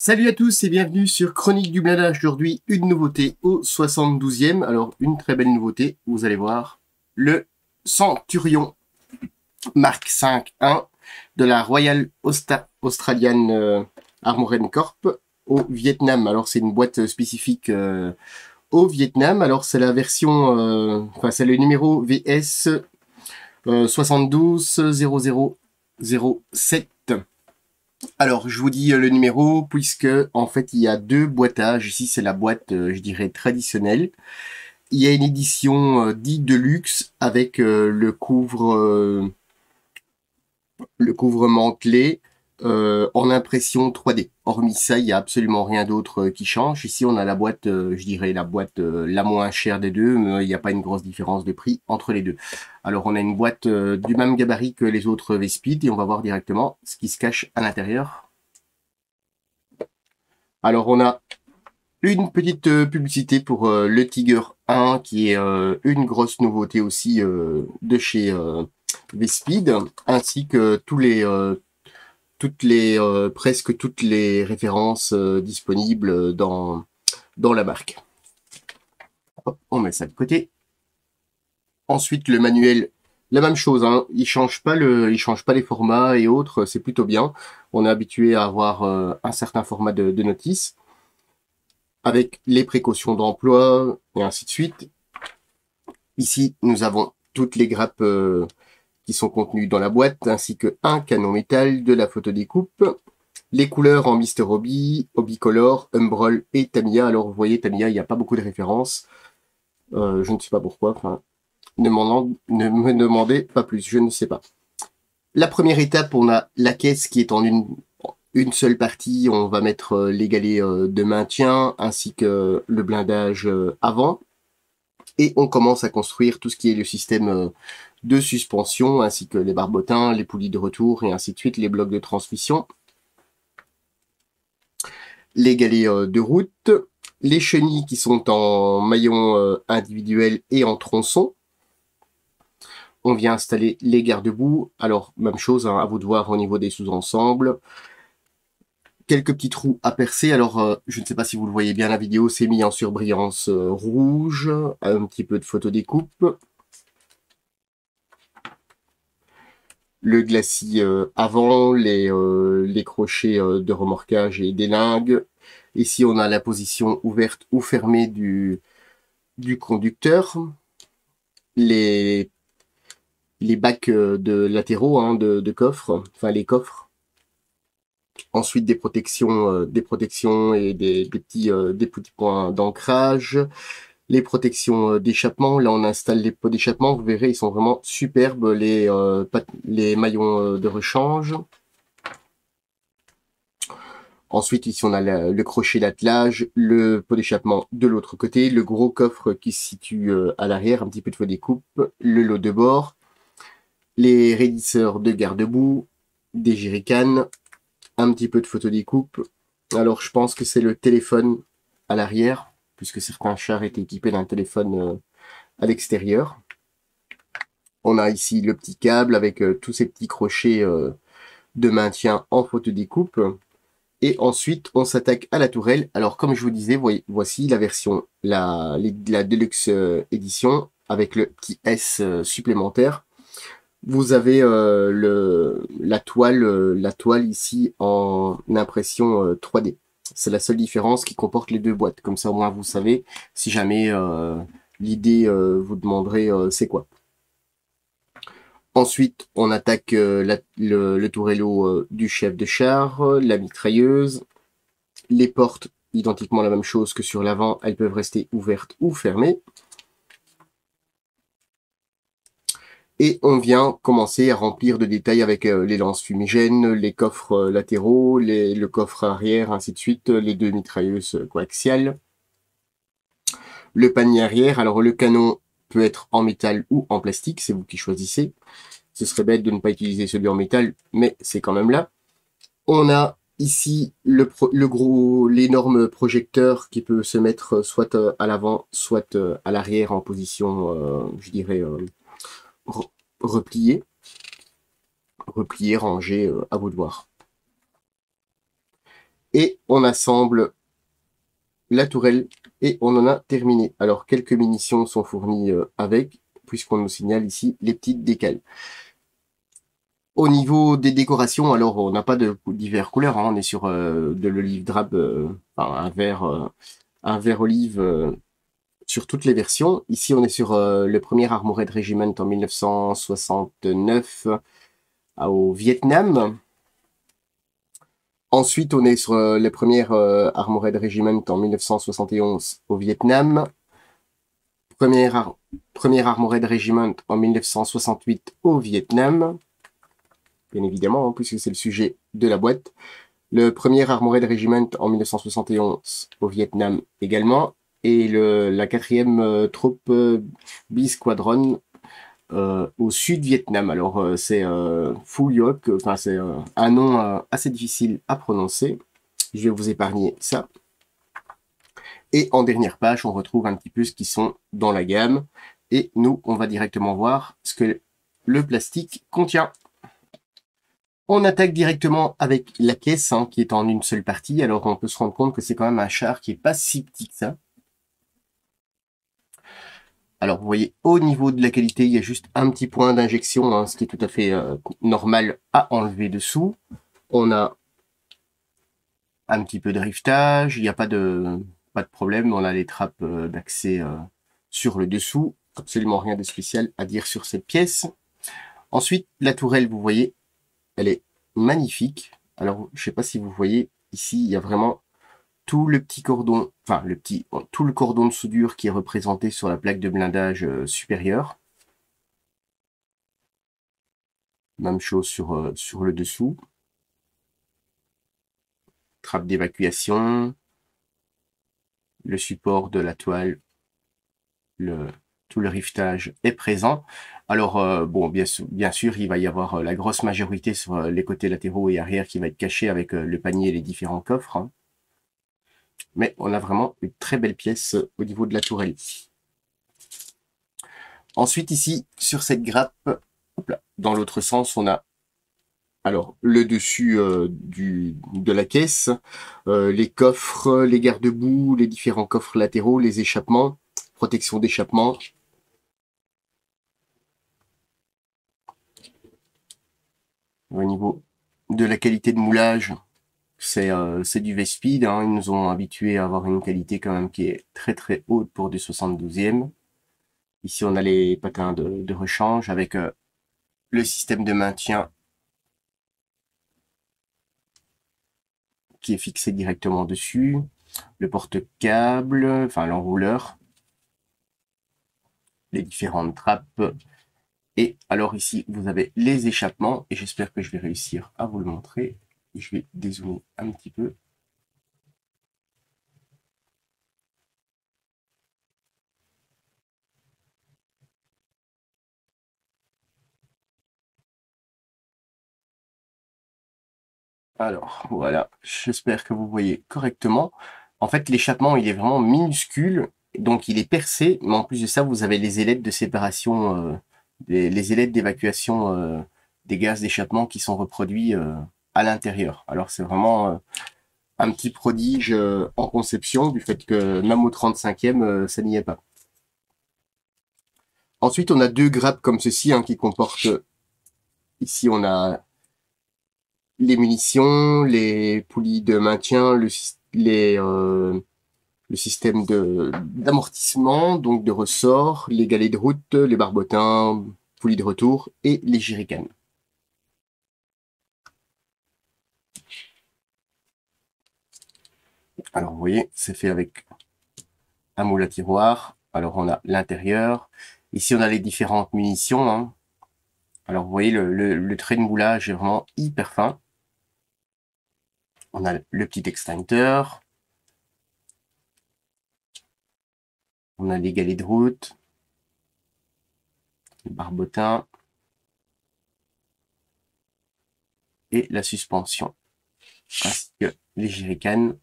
Salut à tous et bienvenue sur Chronique du blindage. Aujourd'hui, une nouveauté au 72e. Alors, une très belle nouveauté, vous allez voir. Le Centurion Mark 5.1 de la Royal Australian Armoured Corp au Vietnam. Alors, c'est une boîte spécifique au Vietnam. Alors, c'est la version, c'est le numéro VS 720007. Alors, je vous dis le numéro, puisque en fait, il y a deux boîtages. Ici, c'est la boîte, je dirais, traditionnelle. Il y a une édition dite de luxe avec le couvre mantelé en impression 3D. Hormis ça, il y a absolument rien d'autre qui change. Ici, on a la boîte, je dirais, la boîte la moins chère des deux, mais il n'y a pas une grosse différence de prix entre les deux. Alors, on a une boîte du même gabarit que les autres V-Speed et on va voir directement ce qui se cache à l'intérieur. Alors, on a une petite publicité pour le Tiger 1, qui est une grosse nouveauté aussi de chez V-Speed, ainsi que presque toutes les références disponibles dans la marque. Hop, on met ça de côté. Ensuite, le manuel, la même chose, hein, il change pas les formats et autres, c'est plutôt bien. On est habitué à avoir un certain format de notice, avec les précautions d'emploi et ainsi de suite. Ici, nous avons toutes les grappes qui sont contenues dans la boîte, ainsi que un canon métal, de la photodécoupe, les couleurs en Mister Hobby, Hobbycolor, Umbral et Tamiya. Alors, vous voyez, Tamiya, il n'y a pas beaucoup de références. Je ne sais pas pourquoi. Enfin, ne me demandez pas plus, je ne sais pas. La première étape, on a la caisse qui est en une seule partie. On va mettre les galets de maintien ainsi que le blindage avant. Et on commence à construire tout ce qui est le système de suspension, ainsi que les barbotins, les poulies de retour, et ainsi de suite, les blocs de transmission, les galets de route, les chenilles qui sont en maillon individuel et en tronçon. On vient installer les garde-boue. Alors, même chose, hein, à vous de voir au niveau des sous-ensembles. Quelques petits trous à percer. Alors, je ne sais pas si vous le voyez bien la vidéo, c'est mis en surbrillance rouge, un petit peu de photodécoupe. Le glacis avant, les crochets de remorquage et des lingues. Ici, on a la position ouverte ou fermée du conducteur. Les bacs de latéraux, hein, de coffres, enfin les coffres. Ensuite, des protections et des petits points d'ancrage. Les protections d'échappement, là on installe les pots d'échappement, vous verrez, ils sont vraiment superbes, les maillons de rechange. Ensuite, ici, on a le crochet d'attelage, le pot d'échappement de l'autre côté, le gros coffre qui se situe à l'arrière, un petit peu de faux découpe, le lot de bord, les raidisseurs de garde-boue, des jerrycans, un petit peu de photodécoupe. Alors, je pense que c'est le téléphone à l'arrière, puisque certains chars étaient équipés d'un téléphone à l'extérieur. On a ici le petit câble avec tous ces petits crochets de maintien en photodécoupe. Et ensuite, on s'attaque à la tourelle. Alors, comme je vous disais, voici la version, la Deluxe Edition, avec le petit S supplémentaire. Vous avez la toile ici en impression 3D. C'est la seule différence qui comporte les deux boîtes. Comme ça, au moins, vous savez, si jamais l'idée vous demanderait c'est quoi. Ensuite, on attaque le tourello du chef de char, la mitrailleuse, les portes, identiquement la même chose que sur l'avant, elles peuvent rester ouvertes ou fermées. Et on vient commencer à remplir de détails avec les lances fumigènes, les coffres latéraux, le coffre arrière, ainsi de suite, les deux mitrailleuses coaxiales. Le panier arrière, alors le canon peut être en métal ou en plastique, c'est vous qui choisissez. Ce serait bête de ne pas utiliser celui en métal, mais c'est quand même là. On a ici l'énorme projecteur qui peut se mettre soit à l'avant, soit à l'arrière en position, je dirais, repliée, rangée, à vous de voir. Et on assemble la tourelle et on en a terminé. Alors, quelques munitions sont fournies avec, puisqu'on nous signale ici les petites décales. Au niveau des décorations, alors on n'a pas de diverses couleurs, hein, on est sur de l'olive drab, enfin, un vert olive sur toutes les versions. Ici, on est sur le premier Armored Regiment en 1969 au Vietnam. Ensuite, on est sur le premier Armored Regiment en 1971 au Vietnam. Premier Armored Regiment en 1968 au Vietnam. Bien évidemment, hein, puisque c'est le sujet de la boîte. Le premier Armored Regiment en 1971 au Vietnam également. Et la quatrième troupe B-Squadron au sud-Vietnam. Alors, c'est Phu Yok, enfin, c'est un nom assez difficile à prononcer. Je vais vous épargner ça. Et en dernière page, on retrouve un petit peu ce qui sont dans la gamme. Et nous, on va directement voir ce que le plastique contient. On attaque directement avec la caisse, hein, qui est en une seule partie. Alors, on peut se rendre compte que c'est quand même un char qui est pas si petit que ça. Alors, vous voyez, au niveau de la qualité, il y a juste un petit point d'injection, hein, ce qui est tout à fait normal à enlever dessous. On a un petit peu de rivetage, il n'y a pas de problème. On a les trappes d'accès sur le dessous. Absolument rien de spécial à dire sur cette pièce. Ensuite, la tourelle, vous voyez, elle est magnifique. Alors, je ne sais pas si vous voyez, ici, il y a vraiment tout le petit cordon, enfin tout le cordon de soudure qui est représenté sur la plaque de blindage supérieure. Même chose sur le dessous. Trappe d'évacuation, le support de la toile, tout le rivetage est présent. Alors, bon, bien sûr, il va y avoir la grosse majorité sur les côtés latéraux et arrière qui va être caché avec le panier et les différents coffres, hein. Mais on a vraiment une très belle pièce au niveau de la tourelle. Ensuite, ici, sur cette grappe, hop là, dans l'autre sens, on a alors le dessus de la caisse, les coffres, les garde-boue, les différents coffres latéraux, les échappements, protection d'échappement. Au niveau de la qualité de moulage, c'est du V-Speed, hein. Ils nous ont habitués à avoir une qualité quand même qui est très très haute pour du 72e. Ici, on a les patins de rechange avec le système de maintien qui est fixé directement dessus, le porte-câble, enfin l'enrouleur, les différentes trappes. Et alors ici, vous avez les échappements et j'espère que je vais réussir à vous le montrer. Je vais dézoomer un petit peu. Alors, voilà, j'espère que vous voyez correctement. En fait, l'échappement, il est vraiment minuscule, donc il est percé, mais en plus de ça, vous avez les ailettes de séparation, les ailettes d'évacuation des gaz d'échappement qui sont reproduits à l'intérieur. Alors, c'est vraiment un petit prodige en conception, du fait que même au 35e, ça n'y est pas. Ensuite, on a deux grappes comme ceci, hein, qui comportent, ici on a les munitions, les poulies de maintien, le système d'amortissement, donc de ressort, les galets de route, les barbotins, poulies de retour et les jerrycans. Alors vous voyez, c'est fait avec un moule à tiroir. Alors on a l'intérieur. Ici on a les différentes munitions, hein. Alors vous voyez, le trait de moulage est vraiment hyper fin. On a le petit extincteur. On a les galets de route, le barbotin et la suspension, ainsi que les jerrycans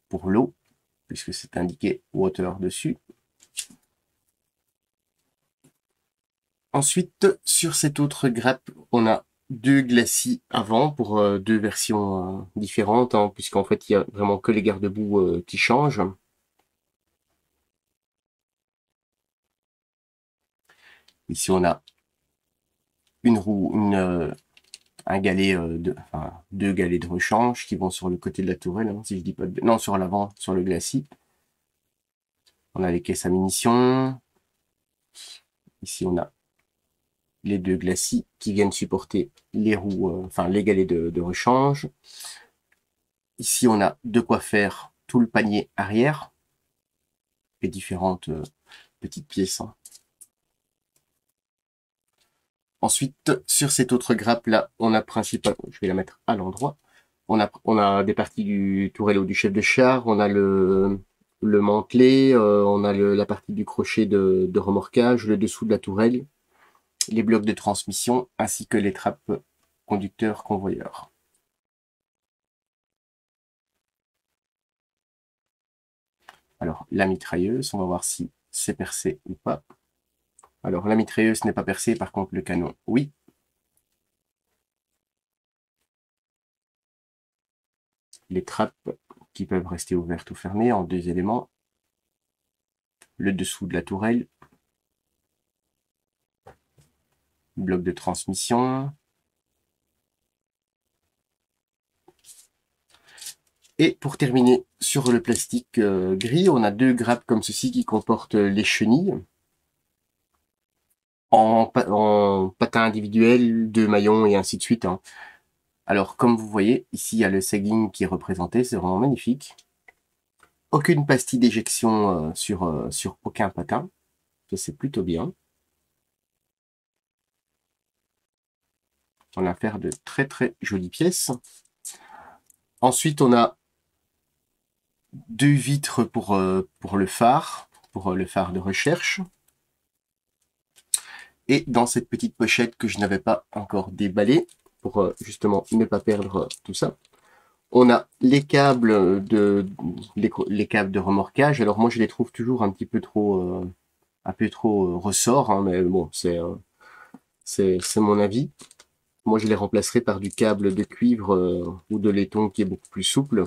pour l'eau, puisque c'est indiqué water dessus. Ensuite, sur cette autre grappe, on a deux glacis avant pour deux versions différentes, hein, puisqu'en fait, il y a vraiment que les garde-boue qui changent. Ici, on a une roue, un galet, enfin, deux galets de rechange qui vont sur le côté de la tourelle, hein, si je dis pas de... Non, sur l'avant, sur le glacis. On a les caisses à munitions. Ici, on a les deux glacis qui viennent supporter les roues, enfin les galets de rechange. Ici, on a de quoi faire tout le panier arrière et différentes petites pièces, hein. Ensuite, sur cette autre grappe là, on a principalement, je vais la mettre à l'endroit, on a des parties du tourello du chef de char, on a le mantelet, on a la partie du crochet de remorquage, le dessous de la tourelle, les blocs de transmission, ainsi que les trappes conducteurs convoyeurs. Alors, la mitrailleuse, on va voir si c'est percé ou pas. Alors, la mitrailleuse n'est pas percée, par contre, le canon, oui. Les trappes qui peuvent rester ouvertes ou fermées en deux éléments. Le dessous de la tourelle. Bloc de transmission. Et pour terminer sur le plastique gris, on a deux grappes comme ceci qui comportent les chenilles en patins individuels, deux maillons et ainsi de suite, hein. Alors comme vous voyez, ici il y a le sagging qui est représenté, c'est vraiment magnifique. Aucune pastille d'éjection sur aucun patin, ça c'est plutôt bien. On a affaire de très très jolies pièces. Ensuite on a deux vitres pour le phare de recherche. Et dans cette petite pochette que je n'avais pas encore déballée, pour justement ne pas perdre tout ça, on a les câbles les câbles de remorquage. Alors moi je les trouve toujours un peu trop ressort, hein, mais bon, c'est mon avis. Moi je les remplacerai par du câble de cuivre ou de laiton qui est beaucoup plus souple.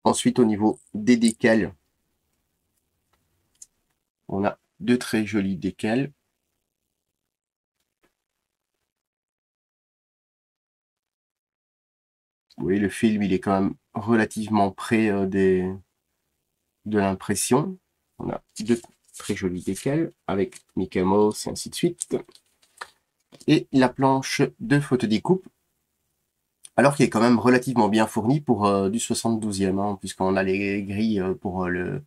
Ensuite, au niveau des décals, on a deux très jolis décals. Vous voyez, le film, il est quand même relativement près de l'impression. On a deux très jolis décals avec Mickey Mouse et ainsi de suite. Et la planche de photodécoupe, alors qui est quand même relativement bien fournie pour du 72e, hein, puisqu'on a les grilles pour le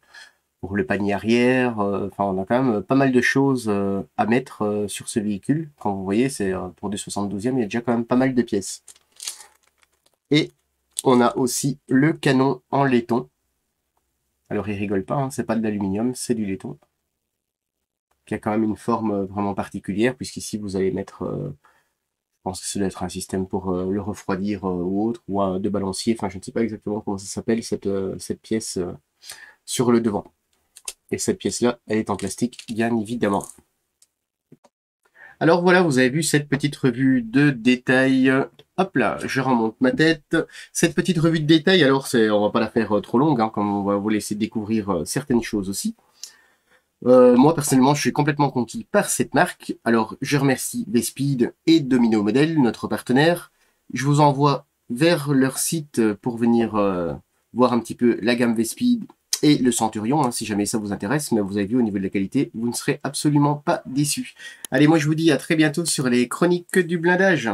panier arrière. Enfin, on a quand même pas mal de choses à mettre sur ce véhicule. Quand vous voyez, c'est pour du 72e, il y a déjà quand même pas mal de pièces. Et on a aussi le canon en laiton. Alors, il rigole pas, hein, c'est pas de l'aluminium, c'est du laiton. Qui a quand même une forme vraiment particulière, puisqu'ici, vous allez mettre... je pense que ça doit être un système pour le refroidir ou autre, ou un de balancier. Enfin, je ne sais pas exactement comment ça s'appelle, cette pièce sur le devant. Et cette pièce-là, elle est en plastique, bien évidemment. Alors voilà, vous avez vu cette petite revue de détail. Hop là, je remonte ma tête. Cette petite revue de détail, alors on va pas la faire trop longue, hein, comme on va vous laisser découvrir certaines choses aussi. Moi personnellement, je suis complètement conquis par cette marque. Alors je remercie Vespeed et Domino Model, notre partenaire. Je vous envoie vers leur site pour venir voir un petit peu la gamme Vespeed et le Centurion, hein, si jamais ça vous intéresse. Mais vous avez vu, au niveau de la qualité, vous ne serez absolument pas déçus. Allez, moi je vous dis à très bientôt sur les chroniques du blindage.